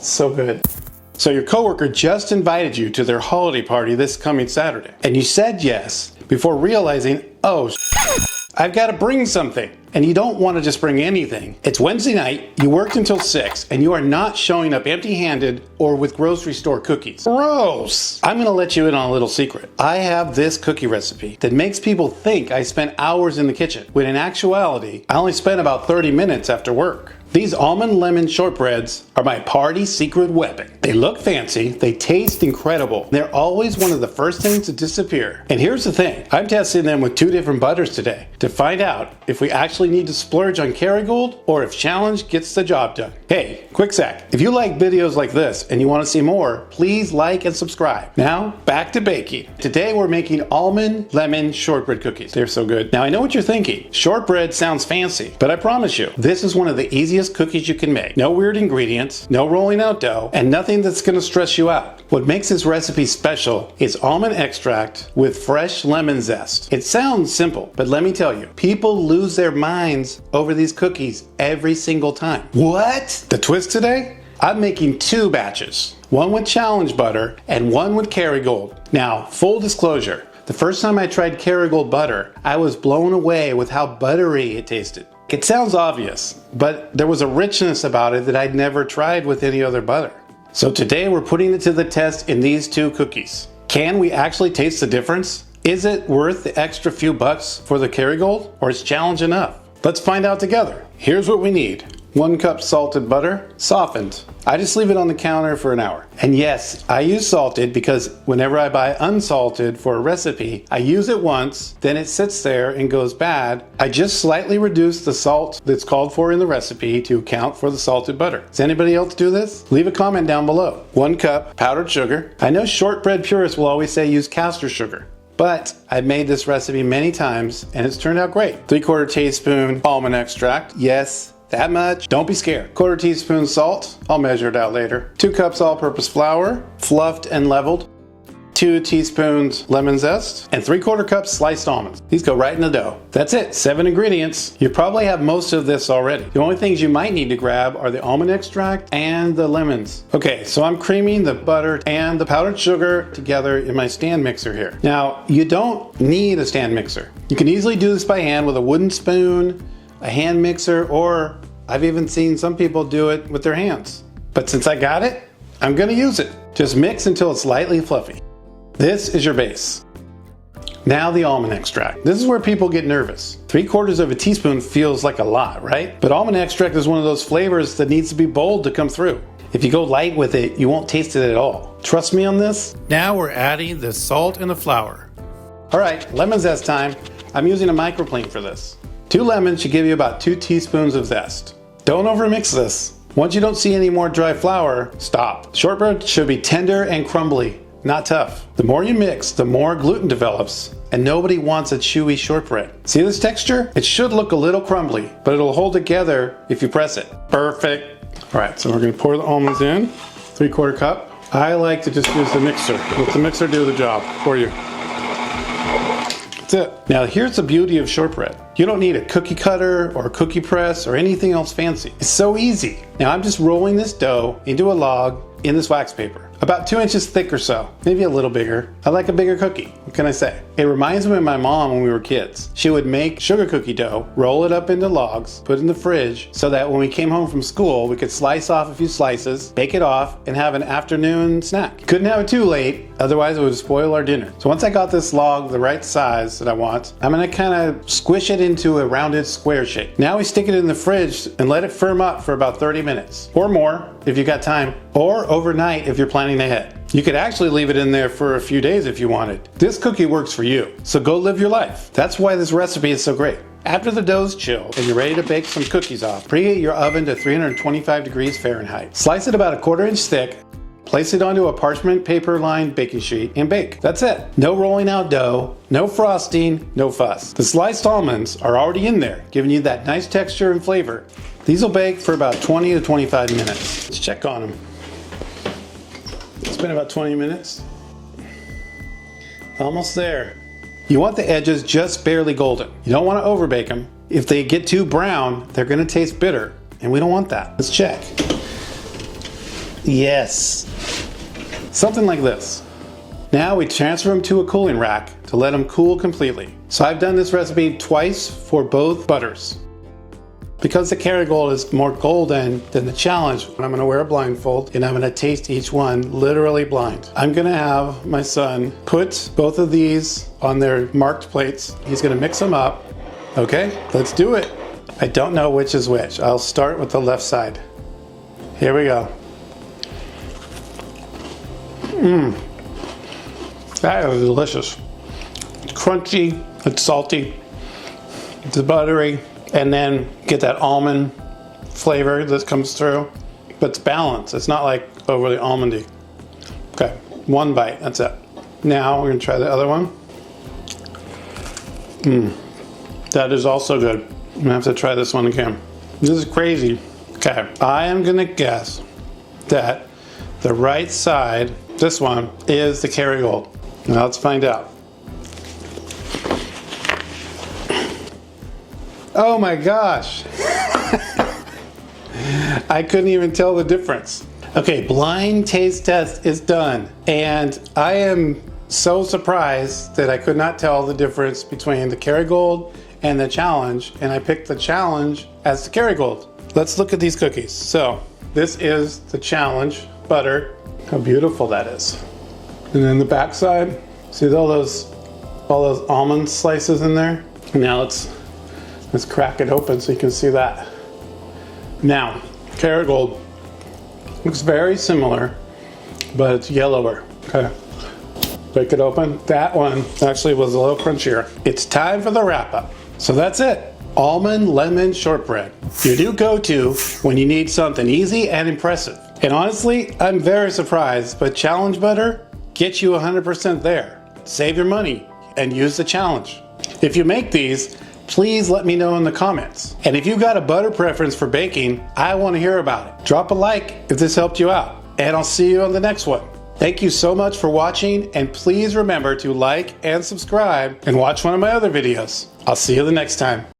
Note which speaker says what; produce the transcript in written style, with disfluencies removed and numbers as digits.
Speaker 1: So good. So your coworker just invited you to their holiday party this coming Saturday, and you said yes before realizing, oh, I've got to bring something. And you don't want to just bring anything. It's Wednesday night, you worked until 6, and you are not showing up empty-handed or with grocery store cookies. Gross! I'm gonna let you in on a little secret. I have this cookie recipe that makes people think I spent hours in the kitchen, when in actuality, I only spent about 30 minutes after work. These almond-lemon shortbreads are my party secret weapon. They look fancy, they taste incredible. They're always one of the first things to disappear. And here's the thing, I'm testing them with 2 different butters today to find out if we actually need to splurge on Kerrygold or if Challenge gets the job done. Hey, quick sec, if you like videos like this and you want to see more, please like and subscribe. Now, back to baking. Today we're making almond-lemon shortbread cookies. They're so good. Now I know what you're thinking, shortbread sounds fancy, but I promise you, this is one of the easiest cookies you can make. No weird ingredients, no rolling out dough, and nothing that's gonna stress you out. What makes this recipe special is almond extract with fresh lemon zest. It sounds simple, but let me tell you, people lose their minds over these cookies every single time. What? The twist today? I'm making 2 batches. One with Challenge butter and one with Kerrygold. Now, full disclosure, the first time I tried Kerrygold butter, I was blown away with how buttery it tasted. It sounds obvious, but there was a richness about it that I'd never tried with any other butter. So today we're putting it to the test in these 2 cookies. Can we actually taste the difference? Is it worth the extra few bucks for the Kerrygold, or is Challenge enough? Let's find out together. Here's what we need. 1 cup salted butter, softened. I just leave it on the counter for an hour. And yes, I use salted because whenever I buy unsalted for a recipe, I use it once, then it sits there and goes bad. I just slightly reduce the salt that's called for in the recipe to account for the salted butter. Does anybody else do this? Leave a comment down below. 1 cup powdered sugar. I know shortbread purists will always say use caster sugar, but I've made this recipe many times and it's turned out great. 3/4 teaspoon almond extract. Yes, that much. Don't be scared. 1/4 teaspoon salt. I'll measure it out later. 2 cups all-purpose flour, fluffed and leveled. 2 teaspoons lemon zest, and 3/4 cups sliced almonds. These go right in the dough. That's it, 7 ingredients. You probably have most of this already. The only things you might need to grab are the almond extract and the lemons. Okay, so I'm creaming the butter and the powdered sugar together in my stand mixer here. Now, you don't need a stand mixer. You can easily do this by hand with a wooden spoon, a hand mixer, or I've even seen some people do it with their hands. But since I got it, I'm gonna use it. Just mix until it's lightly fluffy. This is your base. Now the almond extract. This is where people get nervous. 3/4 of a teaspoon feels like a lot, right? But almond extract is one of those flavors that needs to be bold to come through. If you go light with it, you won't taste it at all. Trust me on this. Now we're adding the salt and the flour. All right, lemon zest time. I'm using a microplane for this. 2 lemons should give you about 2 teaspoons of zest. Don't overmix this. Once you don't see any more dry flour, stop. Shortbread should be tender and crumbly, not tough. The more you mix, the more gluten develops, and nobody wants a chewy shortbread. See this texture? It should look a little crumbly, but it'll hold together if you press it. Perfect. All right, so we're gonna pour the almonds in, 3/4 cup. I like to just use the mixer. Let the mixer do the job for you. That's it. Now here's the beauty of shortbread. You don't need a cookie cutter or a cookie press or anything else fancy. It's so easy. Now I'm just rolling this dough into a log in this wax paper. About 2 inches thick or so, maybe a little bigger. I like a bigger cookie, what can I say? It reminds me of my mom when we were kids. She would make sugar cookie dough, roll it up into logs, put it in the fridge, so that when we came home from school, we could slice off a few slices, bake it off, and have an afternoon snack. Couldn't have it too late, otherwise it would spoil our dinner. So once I got this log the right size that I want, I'm gonna kinda squish it into a rounded square shape. Now we stick it in the fridge and let it firm up for about 30 minutes, or more if you got time, or overnight if you're planning ahead. You could actually leave it in there for a few days if you wanted. This cookie works for you, so go live your life. That's why this recipe is so great. After the dough's chilled and you're ready to bake some cookies off, preheat your oven to 325 degrees Fahrenheit. Slice it about 1/4 inch thick, place it onto a parchment paper lined baking sheet and bake. That's it. No rolling out dough, no frosting, no fuss. The sliced almonds are already in there, giving you that nice texture and flavor. These will bake for about 20 to 25 minutes. Let's check on them. It's been about 20 minutes. Almost there. You want the edges just barely golden. You don't want to overbake them. If they get too brown, they're going to taste bitter, and we don't want that. Let's check. Yes. Something like this. Now we transfer them to a cooling rack to let them cool completely. So I've done this recipe twice for both butters. Because the Kerrygold is more golden than the challenge, I'm gonna wear a blindfold and I'm gonna taste each one literally blind. I'm gonna have my son put both of these on their marked plates. He's gonna mix them up. Okay, let's do it. I don't know which is which. I'll start with the left side. Here we go. That is delicious. It's crunchy, it's salty, it's buttery, and then get that almond flavor that comes through. But it's balanced. It's not like overly almondy. Okay, one bite, that's it. Now we're gonna try the other one. That is also good. I'm gonna have to try this one again. This is crazy. Okay, I am gonna guess that the right side, this one, is the Kerrygold. Now let's find out. Oh my gosh. I couldn't even tell the difference. Okay, blind taste test is done. And I am so surprised that I could not tell the difference between the Kerrygold and the challenge. And I picked the challenge as the Kerrygold. Let's look at these cookies. So this is the challenge butter. How beautiful that is. And then the back side, see all those almond slices in there? Now let's crack it open so you can see that. Now, Kerrygold looks very similar, but it's yellower. Okay, break it open. That one actually was a little crunchier. It's time for the wrap up. So that's it. Almond lemon shortbread. Your new go-to when you need something easy and impressive. And honestly, I'm very surprised, but challenge butter gets you 100% there. Save your money and use the challenge. If you make these, please let me know in the comments. And if you've got a butter preference for baking, I want to hear about it. Drop a like if this helped you out, and I'll see you on the next one. Thank you so much for watching, and please remember to like and subscribe and watch one of my other videos. I'll see you the next time.